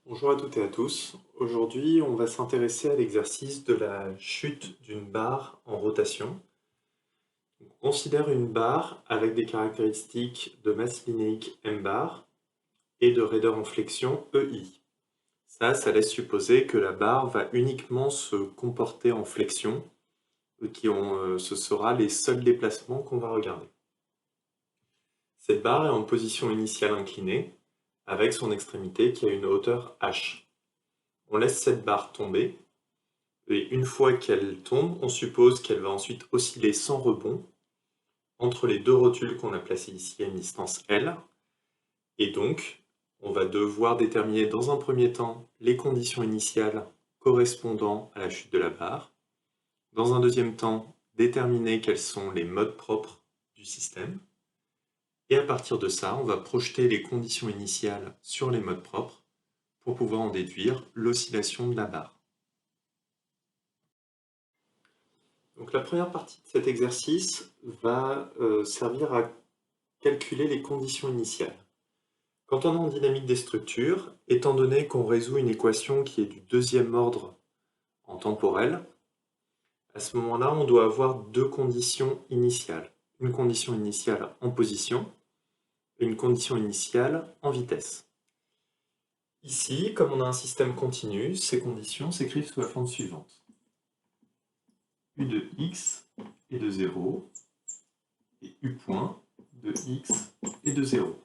Bonjour à toutes et à tous. Aujourd'hui, on va s'intéresser à l'exercice de la chute d'une barre en rotation. On considère une barre avec des caractéristiques de masse linéique m bar et de raideur en flexion EI. Ça laisse supposer que la barre va uniquement se comporter en flexion, ce sera les seuls déplacements qu'on va regarder. Cette barre est en position initiale inclinée, avec son extrémité qui a une hauteur h. On laisse cette barre tomber, et une fois qu'elle tombe, on suppose qu'elle va ensuite osciller sans rebond entre les deux rotules qu'on a placés ici à une distance L, et donc on va devoir déterminer dans un premier temps les conditions initiales correspondant à la chute de la barre, dans un deuxième temps déterminer quels sont les modes propres du système, et à partir de ça, on va projeter les conditions initiales sur les modes propres pour pouvoir en déduire l'oscillation de la barre. Donc la première partie de cet exercice va servir à calculer les conditions initiales. Quand on est en dynamique des structures, étant donné qu'on résout une équation qui est du deuxième ordre en temporel, à ce moment-là, on doit avoir deux conditions initiales. Une condition initiale en position et une condition initiale en vitesse. Ici, comme on a un système continu, ces conditions s'écrivent sous la forme suivante. U de x est de 0 et U point de x est de 0.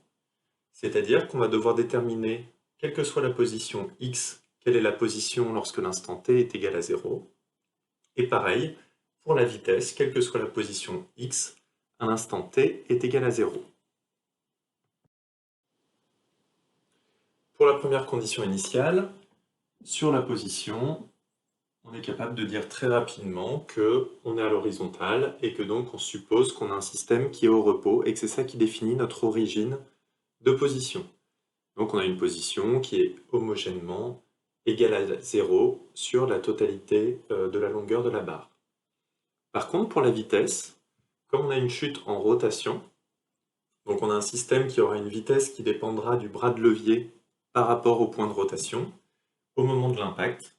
C'est-à-dire qu'on va devoir déterminer, quelle que soit la position x, quelle est la position lorsque l'instant t est égal à 0. Et pareil, pour la vitesse, quelle que soit la position x, à l'instant t est égal à 0. Pour la première condition initiale, sur la position, on est capable de dire très rapidement qu'on est à l'horizontale et que donc on suppose qu'on a un système qui est au repos et que c'est ça qui définit notre origine de position. Donc on a une position qui est homogènement égale à 0 sur la totalité de la longueur de la barre. Par contre, pour la vitesse, comme on a une chute en rotation, donc on a un système qui aura une vitesse qui dépendra du bras de levier par rapport au point de rotation, au moment de l'impact,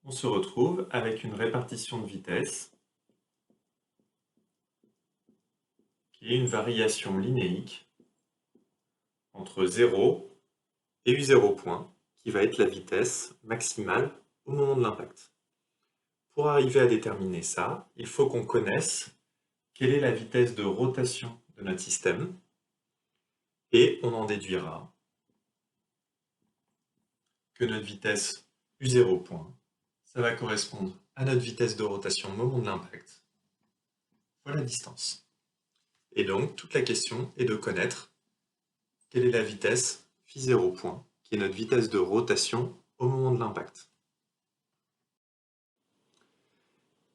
on se retrouve avec une répartition de vitesse qui est une variation linéique entre 0 et U0 point, qui va être la vitesse maximale au moment de l'impact. Pour arriver à déterminer ça, il faut qu'on connaisse quelle est la vitesse de rotation de notre système, et on en déduira que notre vitesse U0 point, ça va correspondre à notre vitesse de rotation au moment de l'impact, fois la distance. Et donc, toute la question est de connaître quelle est la vitesse phi0 point, qui est notre vitesse de rotation au moment de l'impact.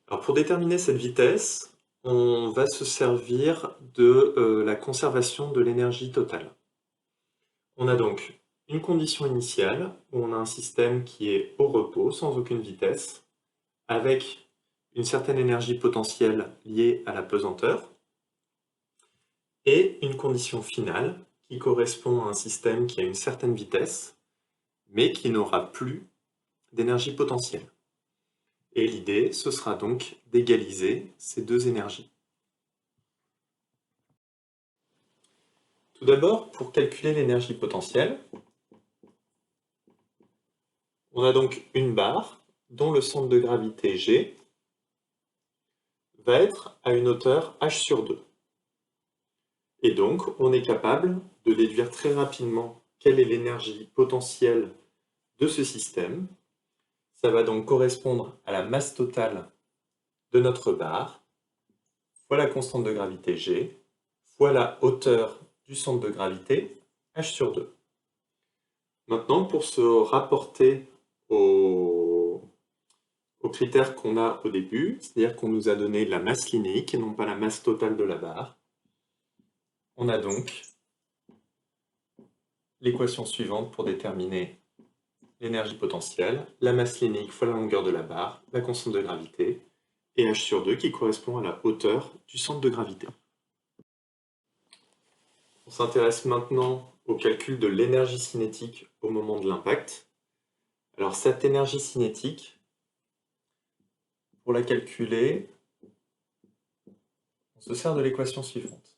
Alors pour déterminer cette vitesse, on va se servir de la conservation de l'énergie totale. On a donc une condition initiale où on a un système qui est au repos, sans aucune vitesse, avec une certaine énergie potentielle liée à la pesanteur, et une condition finale qui correspond à un système qui a une certaine vitesse, mais qui n'aura plus d'énergie potentielle. Et l'idée, ce sera donc d'égaliser ces deux énergies. Tout d'abord, pour calculer l'énergie potentielle, on a donc une barre dont le centre de gravité G va être à une hauteur h sur 2. Et donc, on est capable de déduire très rapidement quelle est l'énergie potentielle de ce système. Ça va donc correspondre à la masse totale de notre barre, fois la constante de gravité G, fois la hauteur du centre de gravité, h sur 2. Maintenant, pour se rapporter aux critères qu'on a au début, c'est-à-dire qu'on nous a donné la masse linéique et non pas la masse totale de la barre, on a donc l'équation suivante pour déterminer l'énergie potentielle, la masse linéique fois la longueur de la barre, la constante de gravité, et h sur 2 qui correspond à la hauteur du centre de gravité. On s'intéresse maintenant au calcul de l'énergie cinétique au moment de l'impact. Alors cette énergie cinétique, pour la calculer, on se sert de l'équation suivante.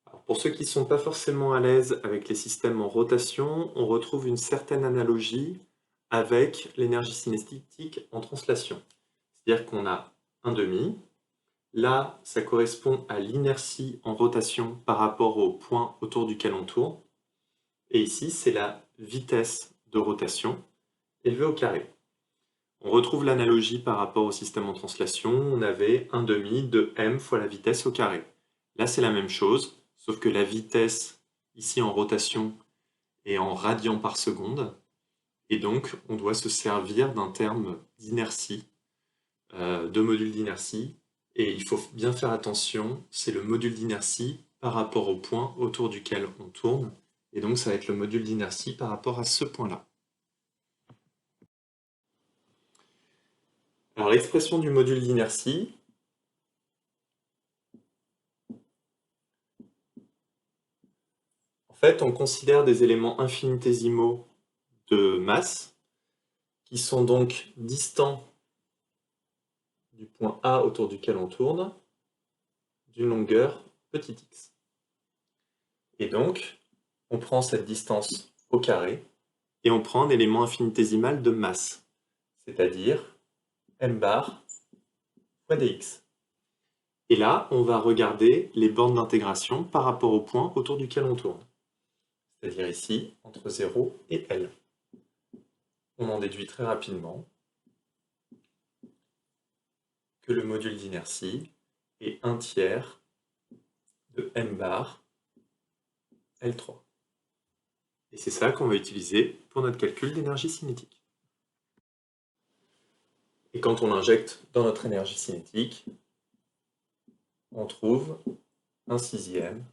Alors, pour ceux qui ne sont pas forcément à l'aise avec les systèmes en rotation, on retrouve une certaine analogie avec l'énergie cinétique en translation. C'est-à-dire qu'on a un demi. Là, ça correspond à l'inertie en rotation par rapport au point autour duquel on tourne. Et ici, c'est la vitesse de rotation élevée au carré. On retrouve l'analogie par rapport au système en translation. On avait un demi de m fois la vitesse au carré. Là, c'est la même chose, sauf que la vitesse, ici en rotation, est en radians par seconde. Et donc, on doit se servir d'un terme d'inertie, de module d'inertie. Et il faut bien faire attention, c'est le module d'inertie par rapport au point autour duquel on tourne. Et donc, ça va être le module d'inertie par rapport à ce point-là. Alors, l'expression du module d'inertie, en fait, on considère des éléments infinitésimaux de masse qui sont donc distants du point A autour duquel on tourne d'une longueur petit x. Et donc, on prend cette distance au carré et on prend un élément infinitésimal de masse, c'est-à-dire m bar fois dx. Et là, on va regarder les bornes d'intégration par rapport au point autour duquel on tourne, c'est-à-dire ici, entre 0 et L. On en déduit très rapidement que le module d'inertie est 1/3 de m bar L3. Et c'est ça qu'on va utiliser pour notre calcul d'énergie cinétique. Et quand on l'injecte dans notre énergie cinétique, on trouve 1/6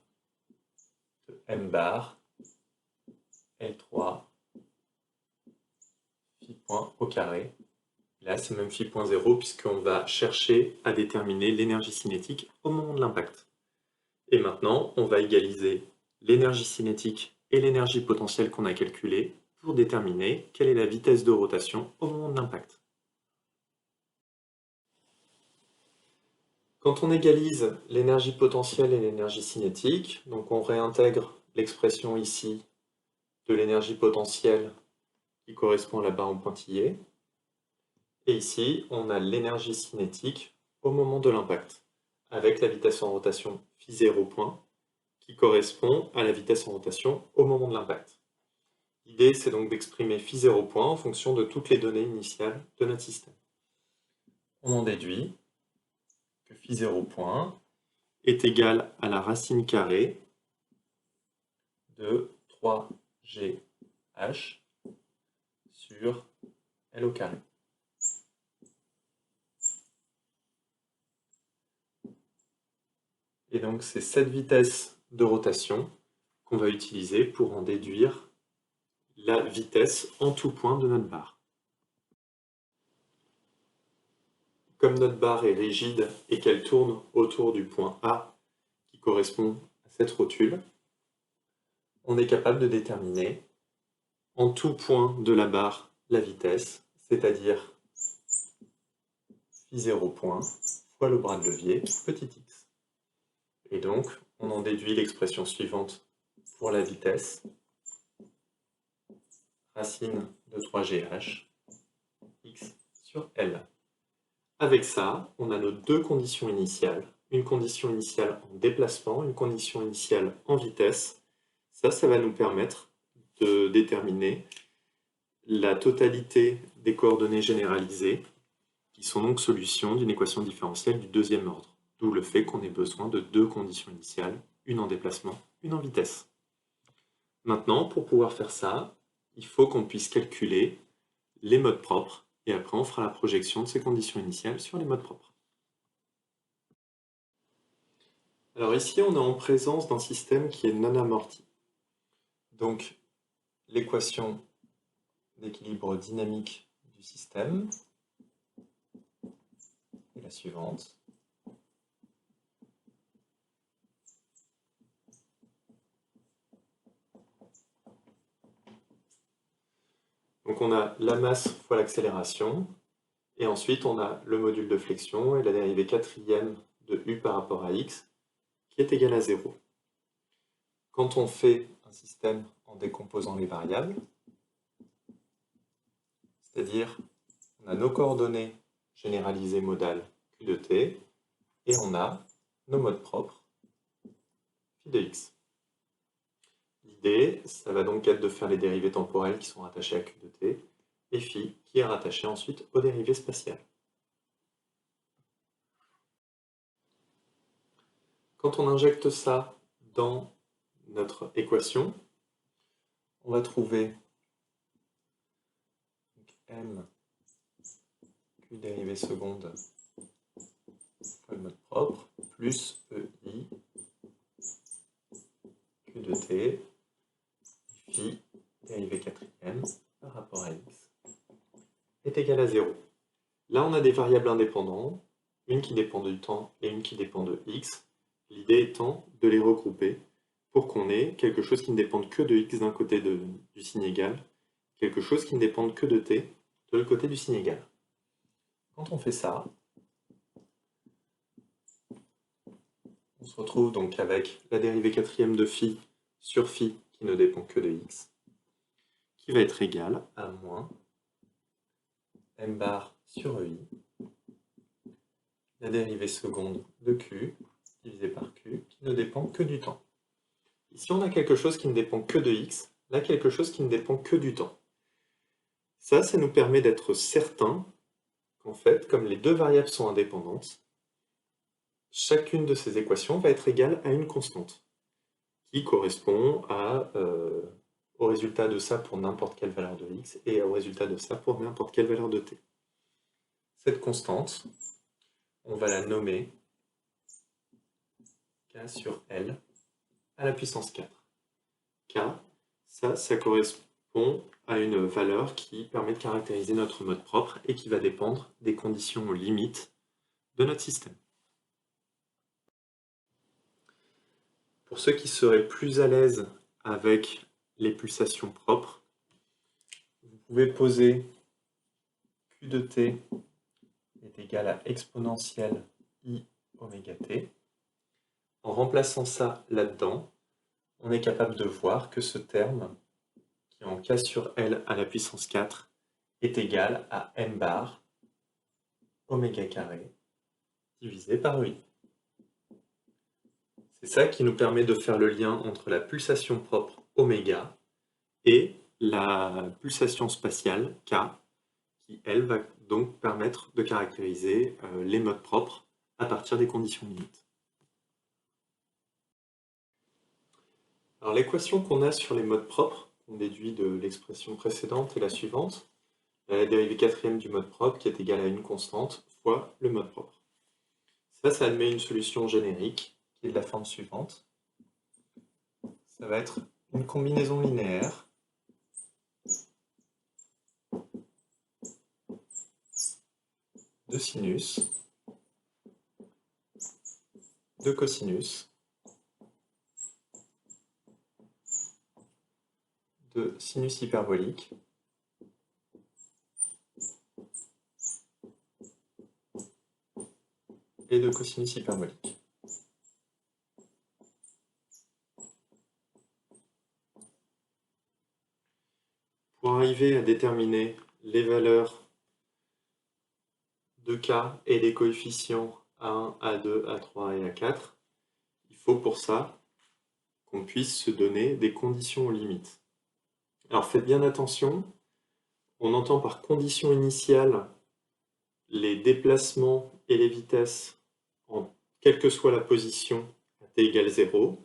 de m bar L3 phi point au carré. Là, c'est même phi point 0 puisqu'on va chercher à déterminer l'énergie cinétique au moment de l'impact. Et maintenant, on va égaliser l'énergie cinétique et l'énergie potentielle qu'on a calculée pour déterminer quelle est la vitesse de rotation au moment de l'impact. Quand on égalise l'énergie potentielle et l'énergie cinétique, donc on réintègre l'expression ici de l'énergie potentielle qui correspond à la barre en pointillé, et ici on a l'énergie cinétique au moment de l'impact, avec la vitesse en rotation phi0 point, qui correspond à la vitesse en rotation au moment de l'impact. L'idée, c'est donc d'exprimer phi0 point en fonction de toutes les données initiales de notre système. On en déduit que phi0 point est égal à la racine carrée de 3gh sur L au carré. Et donc, c'est cette vitesse de rotation qu'on va utiliser pour en déduire la vitesse en tout point de notre barre. Comme notre barre est rigide et qu'elle tourne autour du point A qui correspond à cette rotule, on est capable de déterminer en tout point de la barre la vitesse, c'est-à-dire phi0 point fois le bras de levier petit x. Et donc, on en déduit l'expression suivante pour la vitesse, racine de 3gh, x sur L. Avec ça, on a nos deux conditions initiales, une condition initiale en déplacement, une condition initiale en vitesse. Ça va nous permettre de déterminer la totalité des coordonnées généralisées, qui sont donc solutions d'une équation différentielle du deuxième ordre, d'où le fait qu'on ait besoin de deux conditions initiales, une en déplacement, une en vitesse. Maintenant, pour pouvoir faire ça, il faut qu'on puisse calculer les modes propres, et après on fera la projection de ces conditions initiales sur les modes propres. Alors ici, on est en présence d'un système qui est non amorti. Donc, l'équation d'équilibre dynamique du système est la suivante. Donc on a la masse fois l'accélération, et ensuite on a le module de flexion et la dérivée quatrième de u par rapport à x, qui est égale à 0. Quand on fait un système en décomposant les variables, c'est-à-dire on a nos coordonnées généralisées modales q de t, et on a nos modes propres phi de x. L'idée, ça va donc être de faire les dérivées temporelles qui sont rattachées à q de t, et phi qui est rattaché ensuite aux dérivées spatiales. Quand on injecte ça dans notre équation, on va trouver m q dérivée seconde fois le mode propre plus ei q de t phi dérivée quatrième par rapport à x est égal à 0. Là, on a des variables indépendantes, une qui dépend du temps et une qui dépend de x. L'idée étant de les regrouper pour qu'on ait quelque chose qui ne dépende que de x d'un côté du signe égal, quelque chose qui ne dépende que de t de l'autre côté du signe égal. Quand on fait ça, on se retrouve donc avec la dérivée quatrième de phi sur phi qui ne dépend que de x, qui va être égale à moins m bar sur ei, la dérivée seconde de q divisé par q qui ne dépend que du temps. Ici, on a quelque chose qui ne dépend que de x, là quelque chose qui ne dépend que du temps. Ça nous permet d'être certain qu'en fait, comme les deux variables sont indépendantes, chacune de ces équations va être égale à une constante, qui correspond au résultat de ça pour n'importe quelle valeur de x, et au résultat de ça pour n'importe quelle valeur de t. Cette constante, on va la nommer k sur L à la puissance 4. K, ça correspond à une valeur qui permet de caractériser notre mode propre et qui va dépendre des conditions limites de notre système. Pour ceux qui seraient plus à l'aise avec les pulsations propres, vous pouvez poser q de t est égal à exponentielle i oméga t. En remplaçant ça là-dedans, on est capable de voir que ce terme, qui est en k sur L à la puissance 4, est égal à m bar oméga carré divisé par i. C'est ça qui nous permet de faire le lien entre la pulsation propre oméga et la pulsation spatiale k, qui elle va donc permettre de caractériser les modes propres à partir des conditions limites. Alors l'équation qu'on a sur les modes propres, qu'on déduit de l'expression précédente, est la suivante. La dérivée quatrième du mode propre qui est égale à une constante fois le mode propre. Ça admet une solution générique qui est de la forme suivante. Ça va être une combinaison linéaire de sinus, de cosinus, de sinus hyperbolique et de cosinus hyperbolique. Pour arriver à déterminer les valeurs de k et les coefficients A1, A2, A3 et A4, il faut pour ça qu'on puisse se donner des conditions aux limites. Alors faites bien attention, on entend par conditions initiales les déplacements et les vitesses en quelle que soit la position à t égale 0,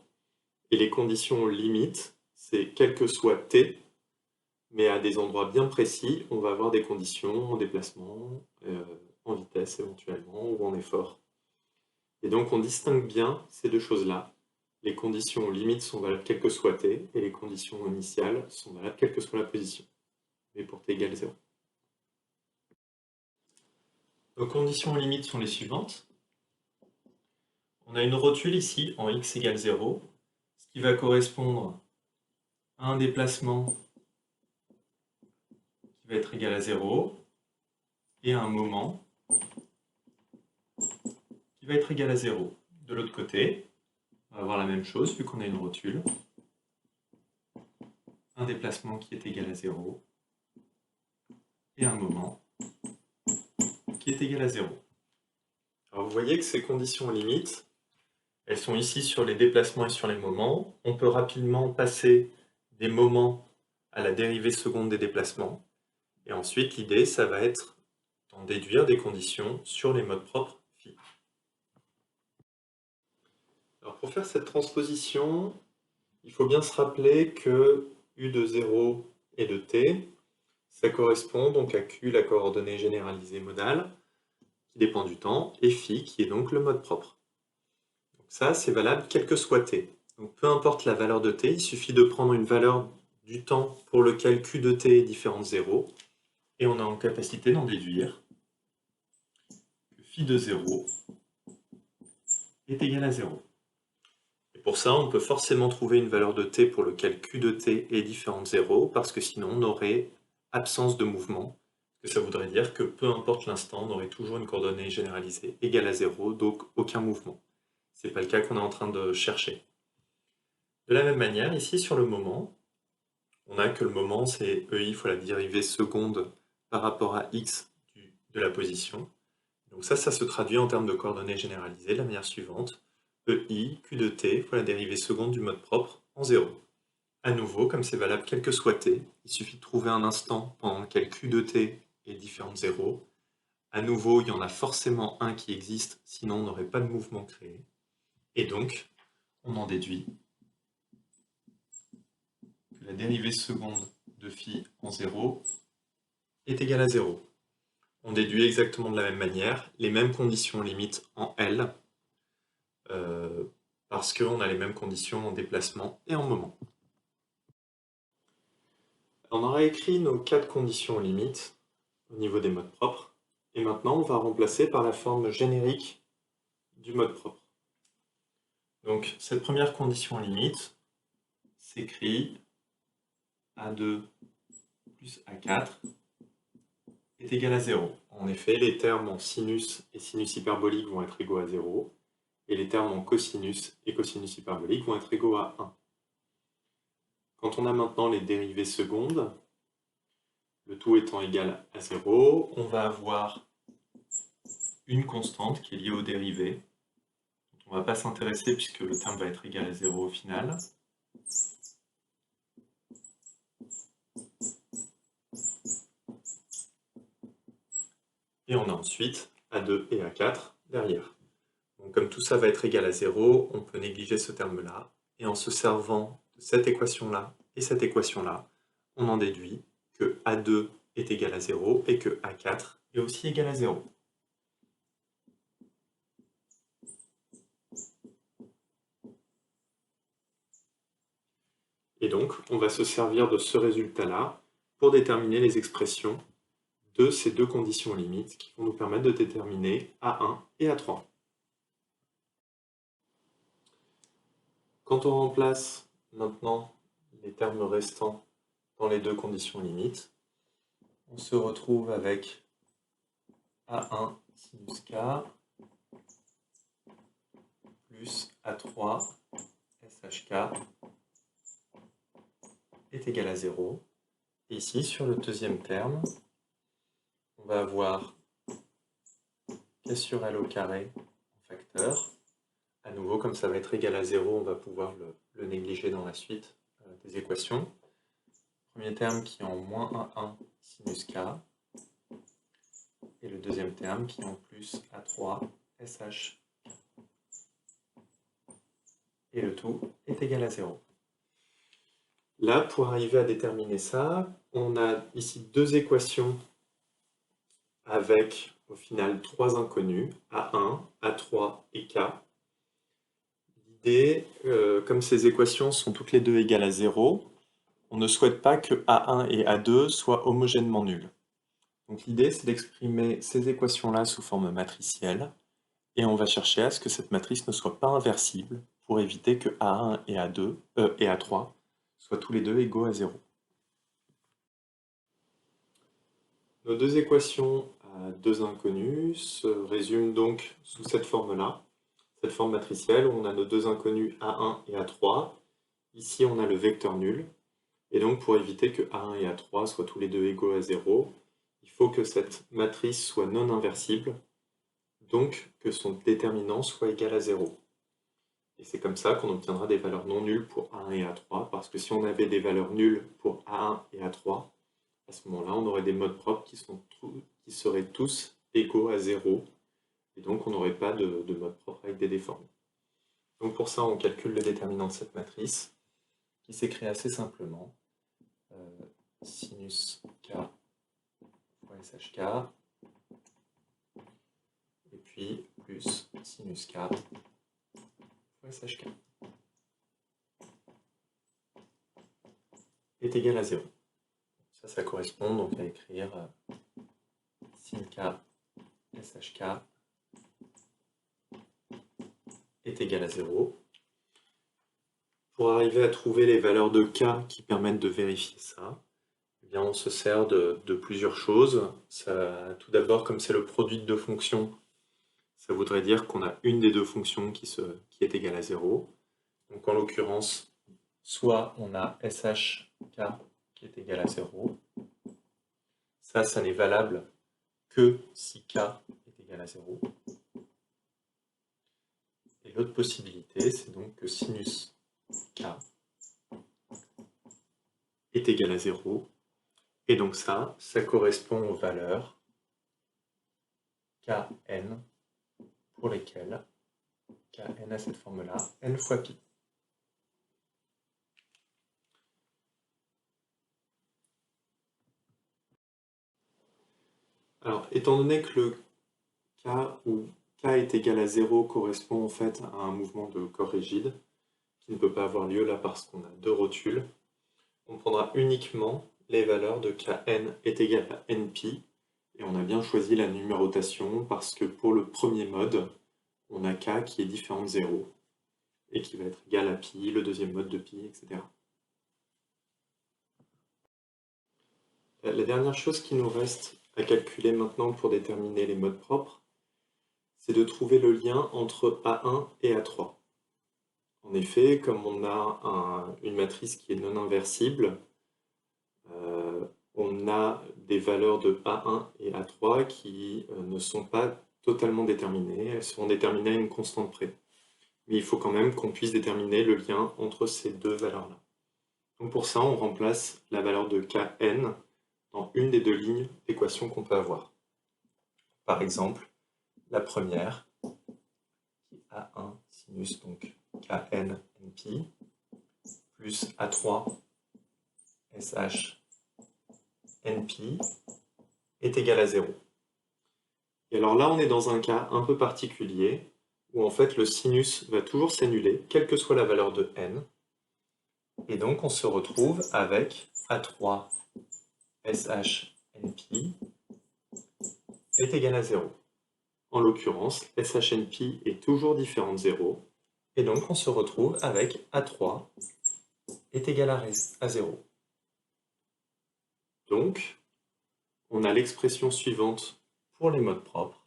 et les conditions limites, c'est quel que soit t, mais à des endroits bien précis, on va avoir des conditions en déplacement, en vitesse éventuellement, ou en effort. Et donc on distingue bien ces deux choses-là. Les conditions limites sont valables quel que soit t, et les conditions initiales sont valables quelle que soit la position, mais pour t égale 0. Nos conditions limites sont les suivantes. On a une rotule ici en x égale 0, ce qui va correspondre à un déplacement qui va être égal à 0 et un moment qui va être égal à 0. De l'autre côté, on va avoir la même chose vu qu'on a une rotule. Un déplacement qui est égal à 0 et un moment qui est égal à 0. Alors vous voyez que ces conditions limites, elles sont ici sur les déplacements et sur les moments. On peut rapidement passer des moments à la dérivée seconde des déplacements. Et ensuite, l'idée, ça va être d'en déduire des conditions sur les modes propres phi. Alors pour faire cette transposition, il faut bien se rappeler que u de 0 et de t, ça correspond donc à q, la coordonnée généralisée modale, qui dépend du temps, et phi, qui est donc le mode propre. Donc ça, c'est valable quel que soit t. Donc peu importe la valeur de t, il suffit de prendre une valeur du temps pour lequel q de t est différent de 0, et on a en capacité d'en déduire que phi de 0 est égal à 0. Et pour ça, on peut forcément trouver une valeur de t pour lequel q de t est différent de 0, parce que sinon on aurait absence de mouvement, que ça voudrait dire que peu importe l'instant, on aurait toujours une coordonnée généralisée égale à 0, donc aucun mouvement. Ce n'est pas le cas qu'on est en train de chercher. De la même manière, ici sur le moment, on a que le moment c'est EI fois la dérivée seconde par rapport à x de la position. Donc ça se traduit en termes de coordonnées généralisées de la manière suivante. EI, Q de t fois la dérivée seconde du mode propre en 0. À nouveau, comme c'est valable quel que soit t, il suffit de trouver un instant pendant lequel Q de t est différent de 0. À nouveau, il y en a forcément un qui existe, sinon on n'aurait pas de mouvement créé. Et donc, on en déduit que la dérivée seconde de phi en 0 est égale à 0. On déduit exactement de la même manière, les mêmes conditions limites en L, parce qu'on a les mêmes conditions en déplacement et en moment. On aura écrit nos 4 conditions limites au niveau des modes propres, et maintenant on va remplacer par la forme générique du mode propre. Donc cette première condition limite s'écrit A2 plus A4 est égal à 0. En effet, les termes en sinus et sinus hyperbolique vont être égaux à 0, et les termes en cosinus et cosinus hyperbolique vont être égaux à 1. Quand on a maintenant les dérivées secondes, le tout étant égal à 0, on va avoir une constante qui est liée aux dérivées. On ne va pas s'intéresser puisque le terme va être égal à 0 au final. Et on a ensuite A2 et A4 derrière. Donc, comme tout ça va être égal à 0, on peut négliger ce terme-là. Et en se servant de cette équation-là et cette équation-là, on en déduit que A2 est égal à 0 et que A4 est aussi égal à 0. Et donc, on va se servir de ce résultat-là pour déterminer les expressions de ces deux conditions limites qui vont nous permettre de déterminer A1 et A3. Quand on remplace maintenant les termes restants dans les deux conditions limites, on se retrouve avec A1 sinus k plus A3 shk est égal à 0. Et ici, sur le deuxième terme, on va avoir k sur L au carré en facteur. À nouveau, comme ça va être égal à 0, on va pouvoir le négliger dans la suite des équations. Premier terme qui est en moins A1 sinus k, et le deuxième terme qui est en plus A3 sh. Et le tout est égal à 0. Là, pour arriver à déterminer ça, on a ici deux équations avec au final trois inconnus, A1, A3 et K. L'idée, comme ces équations sont toutes les deux égales à 0, on ne souhaite pas que A1 et A2 soient homogènement nuls. Donc l'idée, c'est d'exprimer ces équations-là sous forme matricielle, et on va chercher à ce que cette matrice ne soit pas inversible pour éviter que A1 et A3 soient tous les deux égaux à 0. Nos deux équations à deux inconnus se résument donc sous cette forme-là, cette forme matricielle où on a nos deux inconnus A1 et A3. Ici, on a le vecteur nul. Et donc, pour éviter que A1 et A3 soient tous les deux égaux à 0, il faut que cette matrice soit non inversible, donc que son déterminant soit égal à 0. Et c'est comme ça qu'on obtiendra des valeurs non nulles pour A1 et A3, parce que si on avait des valeurs nulles pour A1 et A3, à ce moment-là, on aurait des modes propres qui seraient tous égaux à 0, et donc on n'aurait pas de mode propre avec des déformés. Donc pour ça, on calcule le déterminant de cette matrice, qui s'écrit assez simplement. Sinus k fois shk, et puis plus sinus k fois shk est égal à 0. Ça correspond donc à écrire sin k shk est égal à 0. Pour arriver à trouver les valeurs de k qui permettent de vérifier ça, eh bien on se sert de plusieurs choses. Tout d'abord, comme c'est le produit de deux fonctions, ça voudrait dire qu'on a une des deux fonctions qui est égale à 0. Donc en l'occurrence, soit on a shk qui est égal à 0. Ça n'est valable que si k est égal à 0. Et l'autre possibilité, c'est donc que sinus k est égal à 0. Et donc ça correspond aux valeurs kn pour lesquelles kn a cette forme-là, n fois pi. Alors, étant donné que le cas où k est égal à 0 correspond en fait à un mouvement de corps rigide, qui ne peut pas avoir lieu là parce qu'on a deux rotules, on prendra uniquement les valeurs de kn est égal à npi, et on a bien choisi la numérotation parce que pour le premier mode, on a k qui est différent de 0, et qui va être égal à pi, le deuxième mode de pi, etc. La dernière chose qui nous reste à calculer maintenant pour déterminer les modes propres, c'est de trouver le lien entre A1 et A3. En effet, comme on a une matrice qui est non inversible, on a des valeurs de A1 et A3 qui ne sont pas totalement déterminées, elles seront déterminées à une constante près. Mais il faut quand même qu'on puisse déterminer le lien entre ces deux valeurs-là. Donc pour ça, on remplace la valeur de Kn dans une des deux lignes d'équation qu'on peut avoir. Par exemple, la première, qui est A1 sinus, donc Kn npi, plus A3 sh npi est égal à 0. Et alors là, on est dans un cas un peu particulier, où en fait le sinus va toujours s'annuler, quelle que soit la valeur de n, et donc on se retrouve avec A3 sh npi est égal à 0. En l'occurrence, SHNP est toujours différent de 0, et donc on se retrouve avec A3 est égal à 0. Donc, on a l'expression suivante pour les modes propres.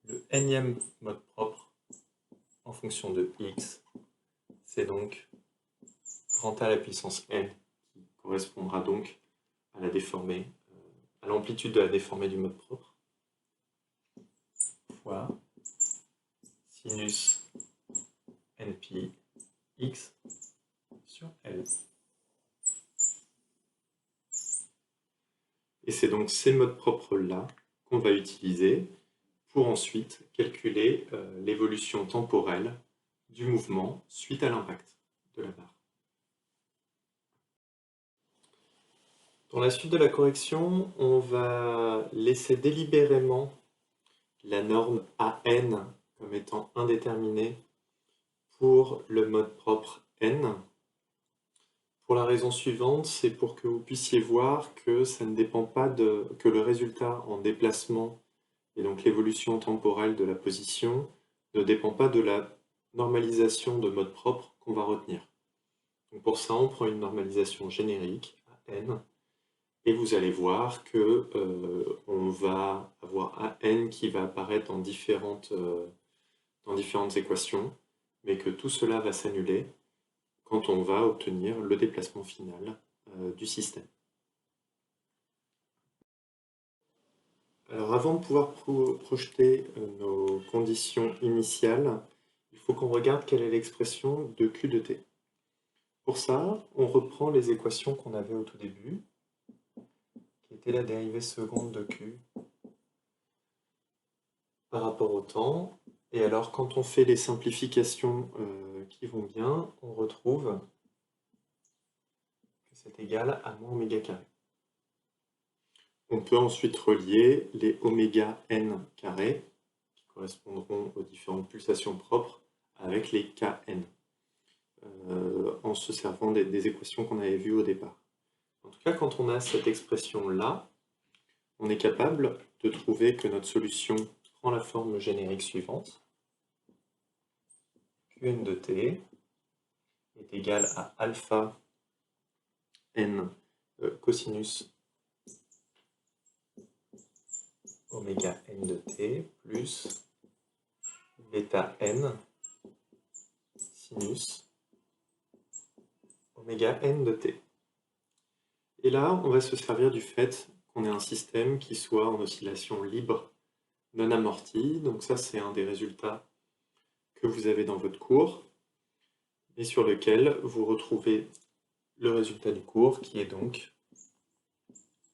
Le nème mode propre en fonction de x, c'est donc grand A à la puissance n, qui correspondra donc à la déformée, à l'amplitude de la déformée du mode propre, fois sinus np x sur L. Et c'est donc ces modes propres-là qu'on va utiliser pour ensuite calculer l'évolution temporelle du mouvement suite à l'impact de la barre. Dans la suite de la correction, on va laisser délibérément la norme AN comme étant indéterminée pour le mode propre N. Pour la raison suivante, c'est pour que vous puissiez voir que ça ne dépend pas que le résultat en déplacement et donc l'évolution temporelle de la position ne dépend pas de la normalisation de mode propre qu'on va retenir. Donc pour ça, on prend une normalisation générique à n, Et vous allez voir que on va avoir un n qui va apparaître dans différentes équations, mais que tout cela va s'annuler quand on va obtenir le déplacement final du système. Alors avant de pouvoir projeter nos conditions initiales, il faut qu'on regarde quelle est l'expression de Q de t. Pour ça, on reprend les équations qu'on avait au tout début, qui était la dérivée seconde de Q par rapport au temps. Et alors, quand on fait les simplifications qui vont bien, on retrouve que c'est égal à moins oméga carré. On peut ensuite relier les oméga n carré, qui correspondront aux différentes pulsations propres, avec les kn, en se servant des équations qu'on avait vues au départ. En tout cas, quand on a cette expression-là, on est capable de trouver que notre solution prend la forme générique suivante. Qn de t est égal à alpha n cosinus oméga n de t plus bêta n sinus oméga n de t. Et là, on va se servir du fait qu'on ait un système qui soit en oscillation libre, non amortie. Donc ça, c'est un des résultats que vous avez dans votre cours, et sur lequel vous retrouvez le résultat du cours, qui est donc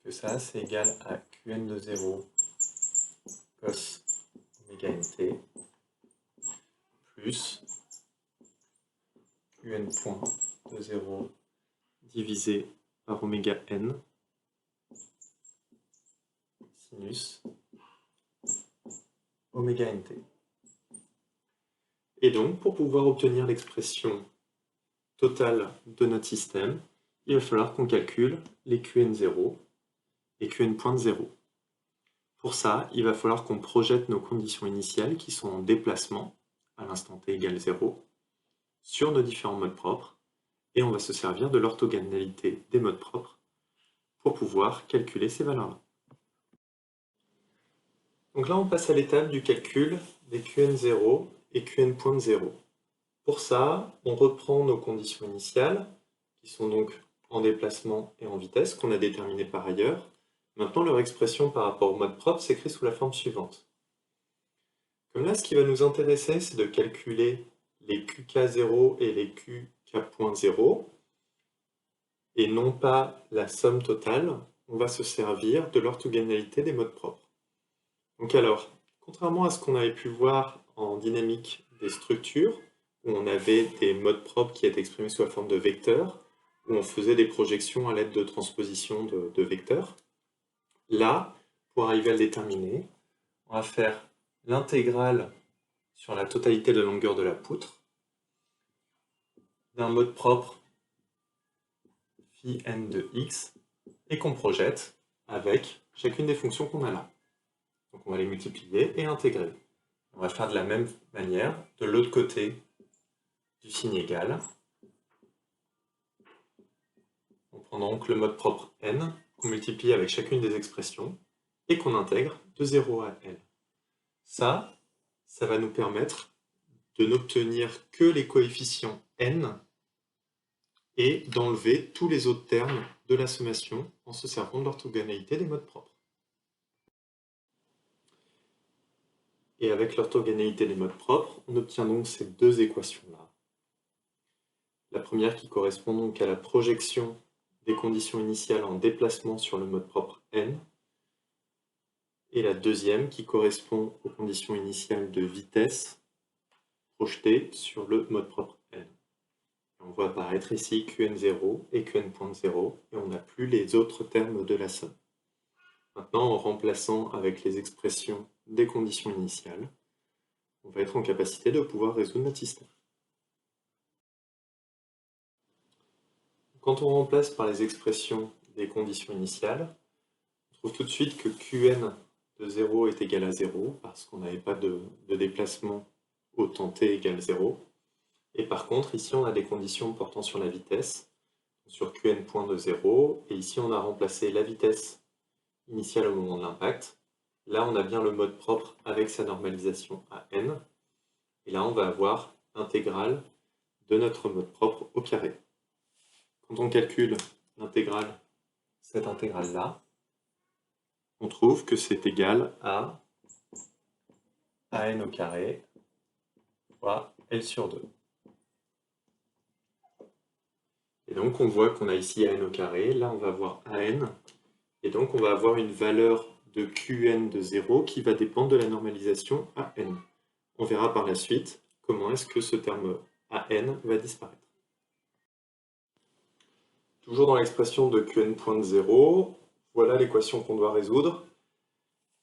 que ça, c'est égal à Qn de 0 cos oméga nt plus Qn point de 0 divisé par oméga n sinus oméga nt. Et donc, pour pouvoir obtenir l'expression totale de notre système, il va falloir qu'on calcule les Qn0 et Qn point de 0. Pour ça, il va falloir qu'on projette nos conditions initiales qui sont en déplacement, à l'instant t égale 0, sur nos différents modes propres, et on va se servir de l'orthogonalité des modes propres pour pouvoir calculer ces valeurs-là. Donc là, on passe à l'étape du calcul des Qn0 et Qn point de 0. Pour ça, on reprend nos conditions initiales, qui sont donc en déplacement et en vitesse, qu'on a déterminées par ailleurs. Maintenant, leur expression par rapport au mode propre s'écrit sous la forme suivante. Comme là, ce qui va nous intéresser, c'est de calculer les QK0 et les QK.0, et non pas la somme totale, on va se servir de l'orthogonalité des modes propres. Donc alors, contrairement à ce qu'on avait pu voir en dynamique des structures, où on avait des modes propres qui étaient exprimés sous la forme de vecteurs, où on faisait des projections à l'aide de transpositions de vecteurs, là, pour arriver à le déterminer, on va faire l'intégrale sur la totalité de la longueur de la poutre d'un mode propre phi n de x et qu'on projette avec chacune des fonctions qu'on a là. Donc on va les multiplier et intégrer. On va faire de la même manière de l'autre côté du signe égal. On prend donc le mode propre n qu'on multiplie avec chacune des expressions et qu'on intègre de 0 à l. Ça va nous permettre de n'obtenir que les coefficients n et d'enlever tous les autres termes de la sommation en se servant de l'orthogonalité des modes propres. Et avec l'orthogonalité des modes propres, on obtient donc ces deux équations-là. La première qui correspond donc à la projection des conditions initiales en déplacement sur le mode propre n, et la deuxième qui correspond aux conditions initiales de vitesse projetées sur le mode propre n. On voit apparaître ici Qn0 et Qn.0, et on n'a plus les autres termes de la somme. Maintenant, en remplaçant avec les expressions des conditions initiales, on va être en capacité de pouvoir résoudre notre système. Quand on remplace par les expressions des conditions initiales, on trouve tout de suite que Qn de 0 est égal à 0, parce qu'on n'avait pas de déplacement au temps t égale 0. Et par contre, ici, on a des conditions portant sur la vitesse. sur Qn point de 0, et ici on a remplacé la vitesse initiale au moment de l'impact. Là on a bien le mode propre avec sa normalisation à n, et là on va avoir l'intégrale de notre mode propre au carré. Quand on calcule l'intégrale, cette intégrale-là, on trouve que c'est égal à n au carré fois L sur 2. Et donc on voit qu'on a ici n au carré, là on va avoir n, et donc on va avoir une valeur de Qn de 0 qui va dépendre de la normalisation à n. On verra par la suite comment est-ce que ce terme an va disparaître. Toujours dans l'expression de Qn point de 0, voilà l'équation qu'on doit résoudre,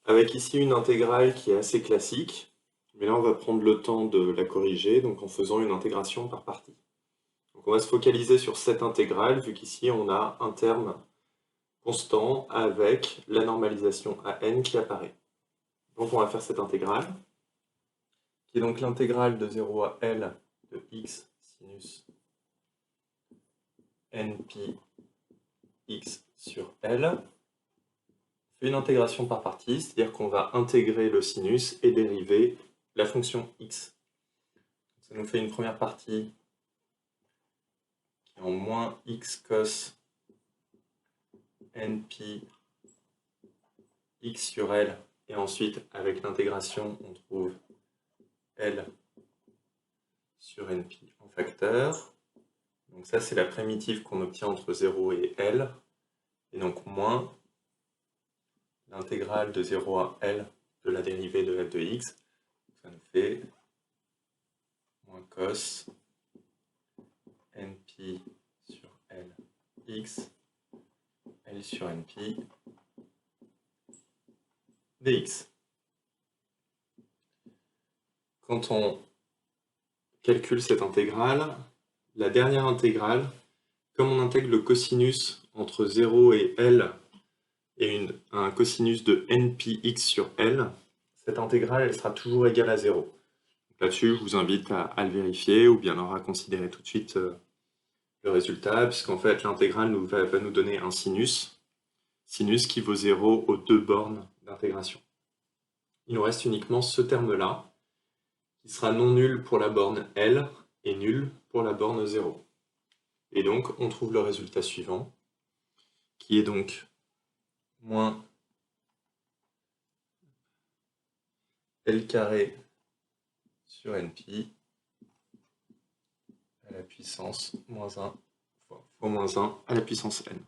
avec ici une intégrale qui est assez classique, mais là on va prendre le temps de la corriger, donc en faisant une intégration par partie. Donc on va se focaliser sur cette intégrale, vu qu'ici on a un terme constant avec la normalisation à n qui apparaît. Donc on va faire cette intégrale, qui est donc l'intégrale de 0 à L de x sinus nπ x sur L. On fait une intégration par partie, c'est-à-dire qu'on va intégrer le sinus et dériver la fonction x. Ça nous fait une première partie qui est en moins x cos nπ x sur L, et ensuite avec l'intégration on trouve L sur nπ en facteur. Donc ça c'est la primitive qu'on obtient entre 0 et L, et donc moins l'intégrale de 0 à L de la dérivée de f de x, ça nous fait moins cos nπ sur L x, L sur nπ dx. Quand on calcule cette intégrale, la dernière intégrale, comme on intègre le cosinus entre 0 et L et un cosinus de npx sur L, cette intégrale elle sera toujours égale à 0. Là-dessus, je vous invite à le vérifier ou bien alors à considérer tout de suite le résultat, puisqu'en fait l'intégrale va nous donner un sinus qui vaut 0 aux deux bornes d'intégration. Il nous reste uniquement ce terme-là, qui sera non nul pour la borne L et nul pour la borne 0. Et donc on trouve le résultat suivant, qui est donc moins L carré sur nπ à la puissance moins 1 fois moins 1 à la puissance n.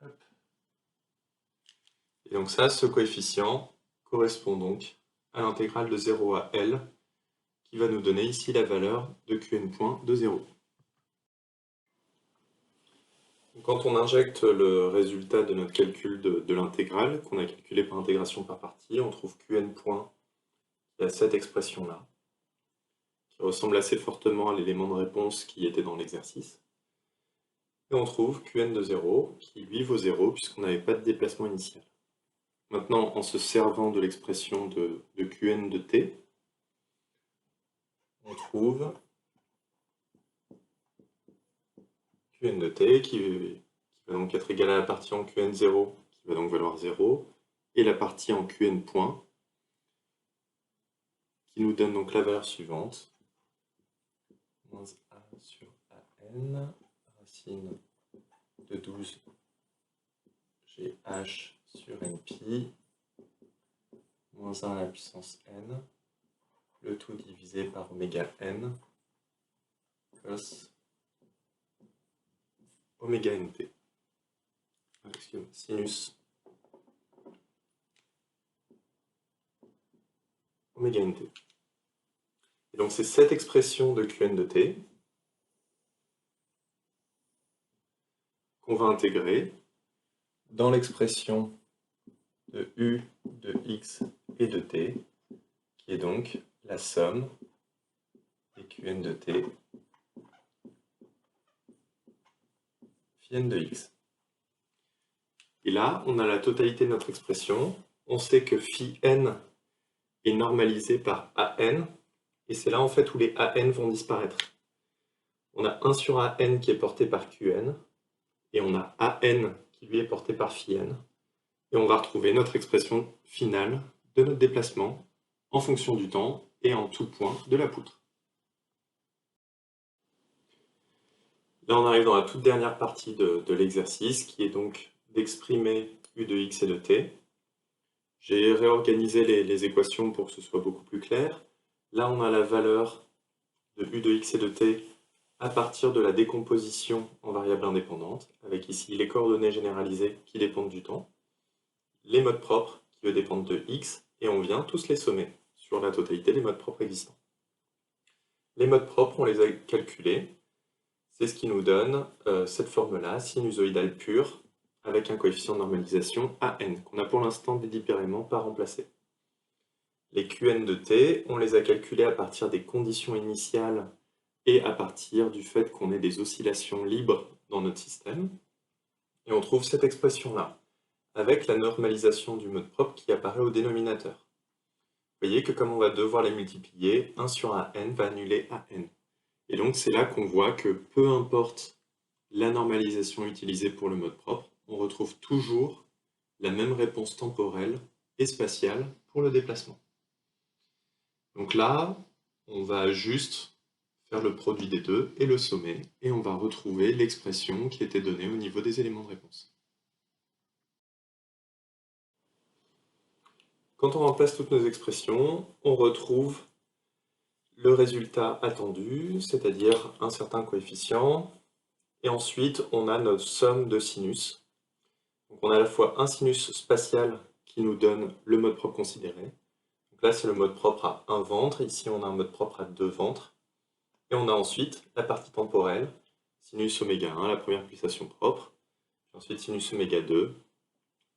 Hop. Et donc ça, ce coefficient correspond donc à l'intégrale de 0 à L, qui va nous donner ici la valeur de Qn point de 0. Quand on injecte le résultat de notre calcul de l'intégrale, qu'on a calculé par intégration par partie, on trouve Qn point qui a cette expression-là, qui ressemble assez fortement à l'élément de réponse qui était dans l'exercice. Et on trouve Qn de 0, qui lui vaut 0, puisqu'on n'avait pas de déplacement initial. Maintenant, en se servant de l'expression de Qn de t, on trouve Qn de t qui va donc être égal à la partie en Qn0, qui va donc valoir 0, et la partie en Qn point, qui nous donne donc la valeur suivante, moins a sur an, racine de 12 gh sur nπ, moins 1 à la puissance n, le tout divisé par oméga n, cos oméga nt. Excusez-moi, sinus oméga nt. Et donc c'est cette expression de Qn de t qu'on va intégrer dans l'expression de u de x et de t, qui est donc la somme des Qn de t phi n de x. Et là, on a la totalité de notre expression. On sait que phi n est normalisé par an, et c'est là en fait où les an vont disparaître. On a 1 sur AN qui est porté par QN, et on a AN qui lui est porté par phi n. Et on va retrouver notre expression finale de notre déplacement en fonction du temps et en tout point de la poutre. Là, on arrive dans la toute dernière partie de l'exercice, qui est donc d'exprimer u de x et de t. J'ai réorganisé les équations pour que ce soit beaucoup plus clair. Là, on a la valeur de u de x et de t à partir de la décomposition en variables indépendantes, avec ici les coordonnées généralisées qui dépendent du temps, les modes propres qui eux dépendent de x, et on vient tous les sommer sur la totalité des modes propres existants. Les modes propres, on les a calculés. C'est ce qui nous donne cette forme-là, sinusoïdale pure, avec un coefficient de normalisation AN, qu'on a pour l'instant délibérément pas remplacé. Les QN de t, on les a calculés à partir des conditions initiales et à partir du fait qu'on ait des oscillations libres dans notre système. Et on trouve cette expression-là, avec la normalisation du mode propre qui apparaît au dénominateur. Vous voyez que comme on va devoir les multiplier, 1 sur AN va annuler AN. Et donc c'est là qu'on voit que peu importe la normalisation utilisée pour le mode propre, on retrouve toujours la même réponse temporelle et spatiale pour le déplacement. Donc là, on va juste faire le produit des deux et le sommer, et on va retrouver l'expression qui était donnée au niveau des éléments de réponse. Quand on remplace toutes nos expressions, on retrouve le résultat attendu, c'est-à-dire un certain coefficient, et ensuite on a notre somme de sinus. Donc on a à la fois un sinus spatial qui nous donne le mode propre considéré. Donc là c'est le mode propre à un ventre, ici on a un mode propre à deux ventres. Et on a ensuite la partie temporelle, sinus oméga 1, la première pulsation propre, puis ensuite sinus oméga 2,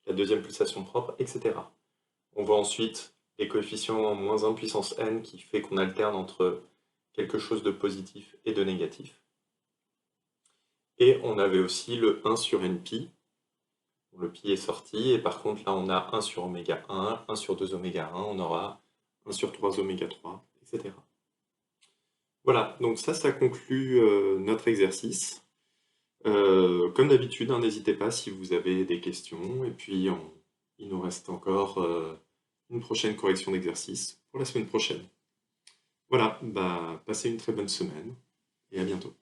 la deuxième pulsation propre, etc. On voit ensuite les coefficients en moins 1 puissance n qui fait qu'on alterne entre quelque chose de positif et de négatif. Et on avait aussi le 1 sur npi. Le pi est sorti, et par contre là on a 1 sur oméga 1, 1 sur 2 oméga 1, on aura 1 sur 3 oméga 3, etc. Voilà, donc ça conclut notre exercice. Comme d'habitude, hein, n'hésitez pas si vous avez des questions, et puis il nous reste encore une prochaine correction d'exercice pour la semaine prochaine. Voilà, passez une très bonne semaine, et à bientôt.